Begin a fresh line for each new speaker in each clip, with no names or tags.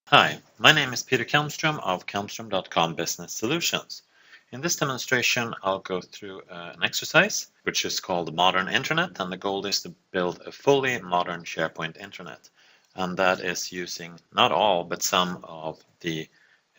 Hi, my name is Peter Kelmström of Kelmström.com Business Solutions. In this demonstration, I'll go through an exercise which is called Modern Intranet, and the goal is to build a fully modern SharePoint intranet. And that is using not all, but some of the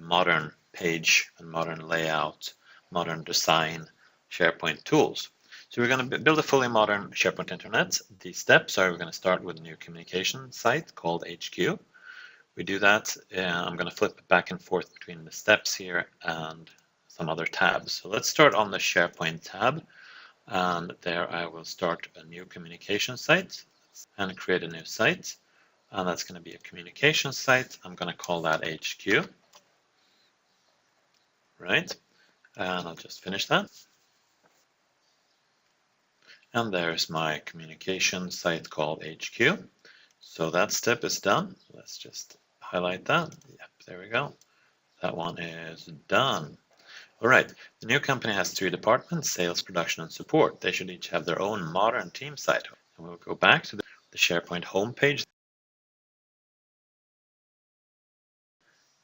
modern page and modern layout, modern design SharePoint tools. So we're going to build a fully modern SharePoint intranet. The steps are we're going to start with a new communication site called HQ. We do that, I'm going to flip back and forth between the steps here and some other tabs. So let's start on the SharePoint tab, and there I will start a new communication site and create a new site, and that's going to be a communication site. I'm going to call that HQ, right? And I'll just finish that. And there's my communication site called HQ. So that step is done. Let's just highlight that. Yep, there we go. That one is done. All right, the new company has 3 departments: sales, production, and support. They should each have their own modern team site. And we'll go back to the SharePoint homepage.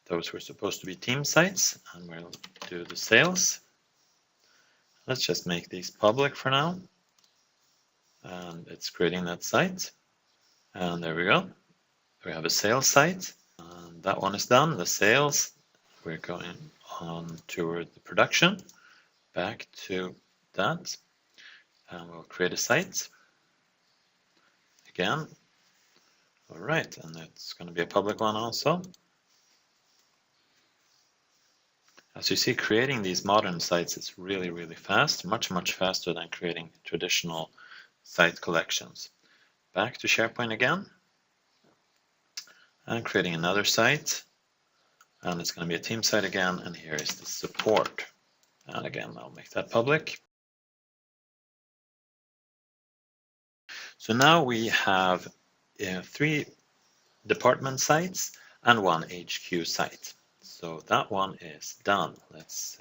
Those were supposed to be team sites, and we'll do the sales. Let's just make these public for now. And it's creating that site. And there we go. We have a sales site. And that one is done. The sales, we're going on toward the production. Back to that. And we'll create a site. Again. All right. And it's going to be a public one also. As you see, creating these modern sites is really, really fast. Much, much faster than creating traditional site collections. Back to SharePoint again. And creating another site, and it's going to be a team site again, and here is the support. And again, I'll make that public. So now we have 3 department sites and 1 HQ site. So that one is done. Let's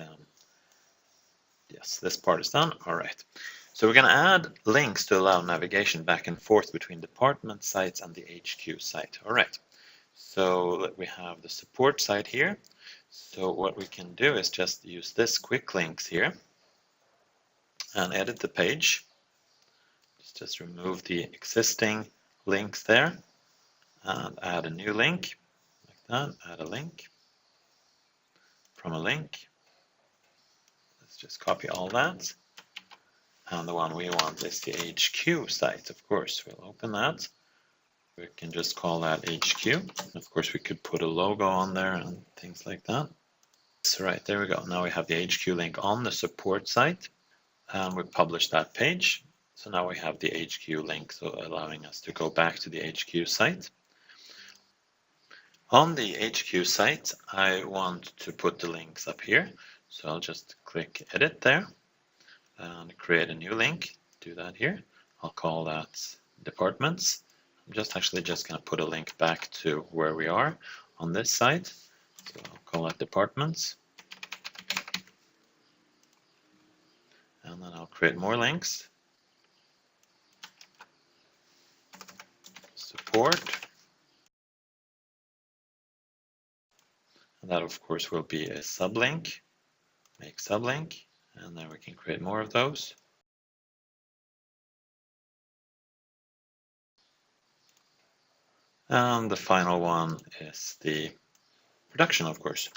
yes, this part is done. All right. So we're going to add links to allow navigation back and forth between department sites and the HQ site. All right. So we have the support site here. So what we can do is just use this quick links here and edit the page. Just remove the existing links there and add a new link like that. Add a link from a link. Let's just copy all that. And the one we want is the HQ site, of course. We'll open that. We can just call that HQ. Of course, we could put a logo on there and things like that. So right, there we go. Now we have the HQ link on the support site, and we publish that page. So now we have the HQ link, so allowing us to go back to the HQ site. On the HQ site, I want to put the links up here. So I'll just click Edit there and create a new link. Do that here. I'll call that Departments. I'm actually just going to put a link back to where we are on this site. So I'll call it Departments. And then I'll create more links. Support. And that, of course, will be a sublink. Make sublink. And then we can create more of those. And the final one is the production, of course.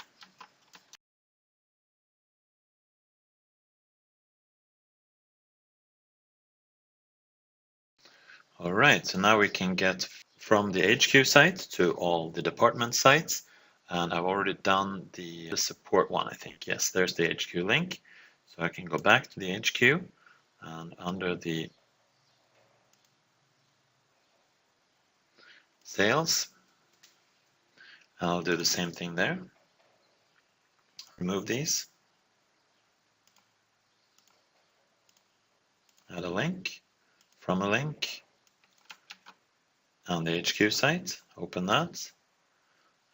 All right, so now we can get from the HQ site to all the department sites. And I've already done the support one, I think. Yes, there's the HQ link. So I can go back to the HQ, and under the sales, I'll do the same thing there. Remove these. Add a link from a link on the HQ site. Open that.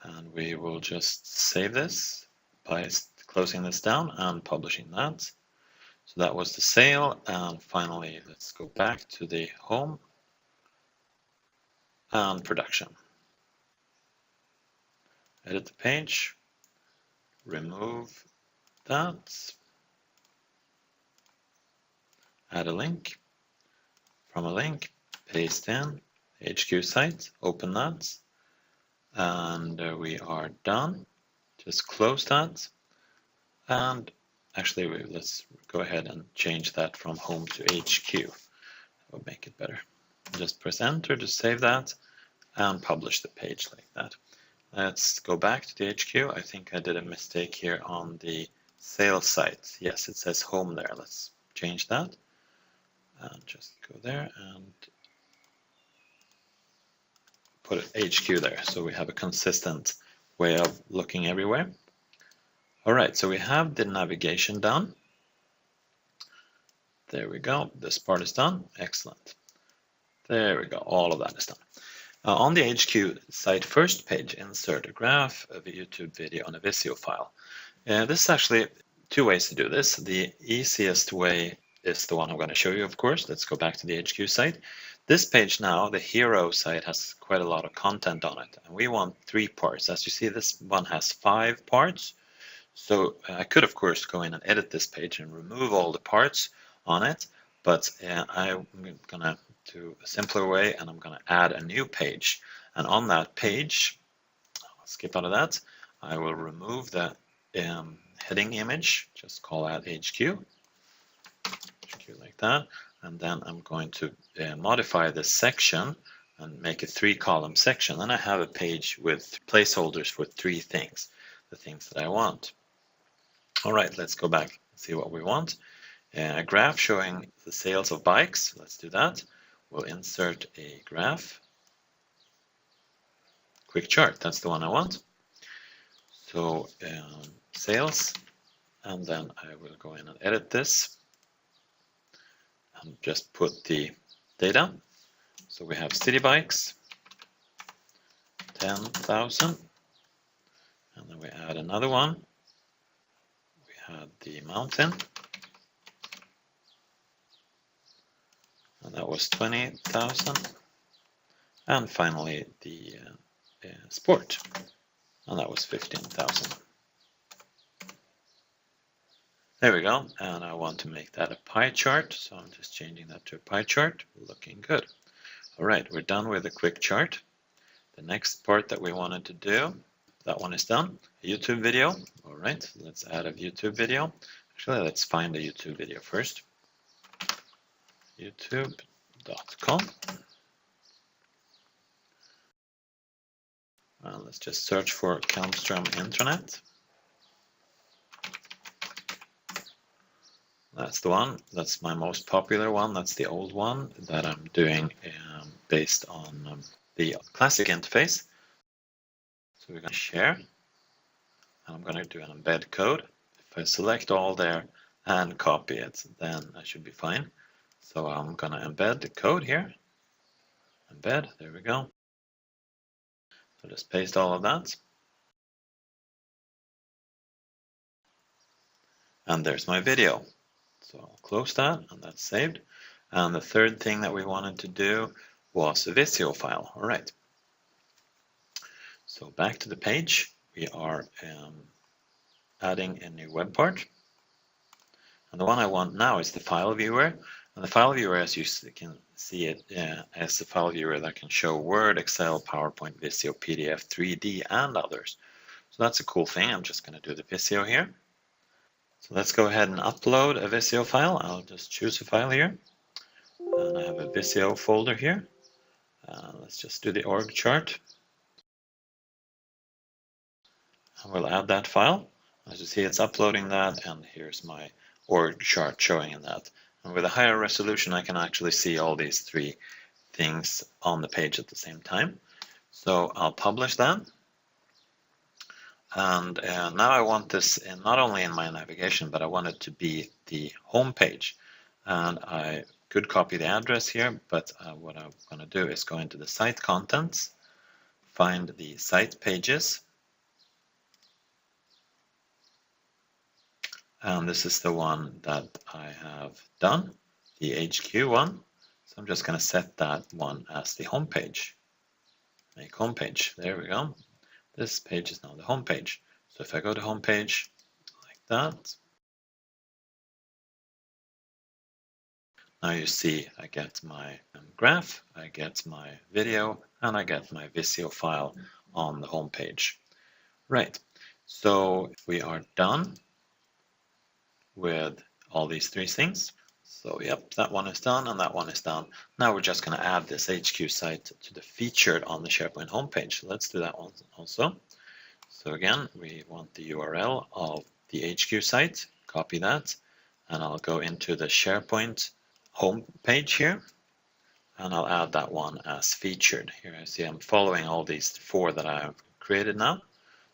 And we will just save this by closing this down and publishing that. So that was the sale. And finally, let's go back to the home and production. edit the page, remove that, add a link, from a link, paste in HQ site, open that, and we are done. Just close that, and actually let's go ahead and change that from home to HQ. That will make it better. Just press enter to save that and publish the page like that. Let's go back to the HQ. I think I did a mistake here on the sales site. Yes, it says home there. Let's change that and just go there and put HQ there so we have a consistent way of looking everywhere. All right, so we have the navigation done. There we go. This part is done. Excellent. There we go. All of that is done. On the HQ site first page, insert a graph, a YouTube video, and a Visio file. This is actually two ways to do this. The easiest way is the one I'm going to show you, of course. Let's go back to the HQ site. This page now, the hero site, has quite a lot of content on it, and we want 3 parts. As you see, this one has 5 parts. So I could, of course, go in and edit this page and remove all the parts on it, but I'm going to do a simpler way, and I'm going to add a new page. And on that page, I'll skip out of that, I will remove the heading image, just call that HQ like that, and then I'm going to modify this section and make a 3-column section. Then I have a page with placeholders for 3 things, the things that I want. All right, let's go back and see what we want. A graph showing the sales of bikes. Let's do that. We'll insert a graph. Quick chart, that's the one I want. So sales, and then I will go in and edit this and just put the data. So we have city bikes, 10,000, and then we add another one. We had the mountain, and that was 20,000, and finally the sport, and that was 15,000. There we go, and I want to make that a pie chart, so I'm just changing that to a pie chart. Looking good. All right, we're done with the quick chart. The next part that we wanted to do, that one is done. A YouTube video. All right, let's add a YouTube video. Actually, let's find a YouTube video first. youtube.com. Let's just search for Kalmström Intranet. That's the one. That's my most popular one. That's the old one that I'm doing based on the classic interface. So we're going to share, and I'm going to do an embed code. If I select all there and copy it, then I should be fine. So I'm going to embed the code here. Embed, there we go. So just paste all of that. And there's my video. So I'll close that, and that's saved. And the third thing that we wanted to do was a Visio file. All right. So back to the page, we are adding a new web part. And the one I want now is the file viewer. And the file viewer, as you can see it, is the file viewer that can show Word, Excel, PowerPoint, Visio, PDF, 3D, and others. So that's a cool thing. I'm just going to do the Visio here. So let's go ahead and upload a Visio file. I'll just choose a file here. And I have a Visio folder here. Let's just do the org chart. And we'll add that file. As you see, it's uploading that, and here's my org chart showing in that. And with a higher resolution, I can actually see all these 3 things on the page at the same time. So I'll publish that. And now I want this not only in my navigation, but I want it to be the home page. And I could copy the address here, but what I'm going to do is go into the site contents, find the site pages. And this is the one that I have done, the HQ one. So I'm just going to set that one as the home page. Make home page. There we go. This page is now the home page. So if I go to home page like that, now you see I get my graph, I get my video, and I get my Visio file on the home page. Right, so we are done with all these three things. So yep, that one is done and that one is done. Now we're just going to add this HQ site to the featured on the SharePoint homepage. Let's do that one also. So again, we want the URL of the HQ site, copy that, and I'll go into the SharePoint homepage here, and I'll add that one as featured. Here I see I'm following all these four that I've created now.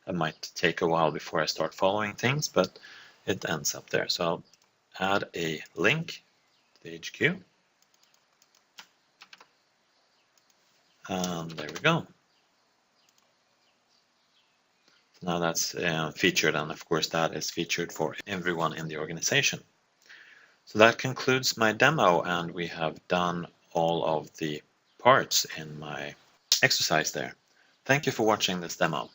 It might take a while before I start following things, but it ends up there. So I'll add a link to the HQ. And there we go. Now that's featured, and of course that is featured for everyone in the organization. So that concludes my demo, and we have done all of the parts in my exercise there. Thank you for watching this demo.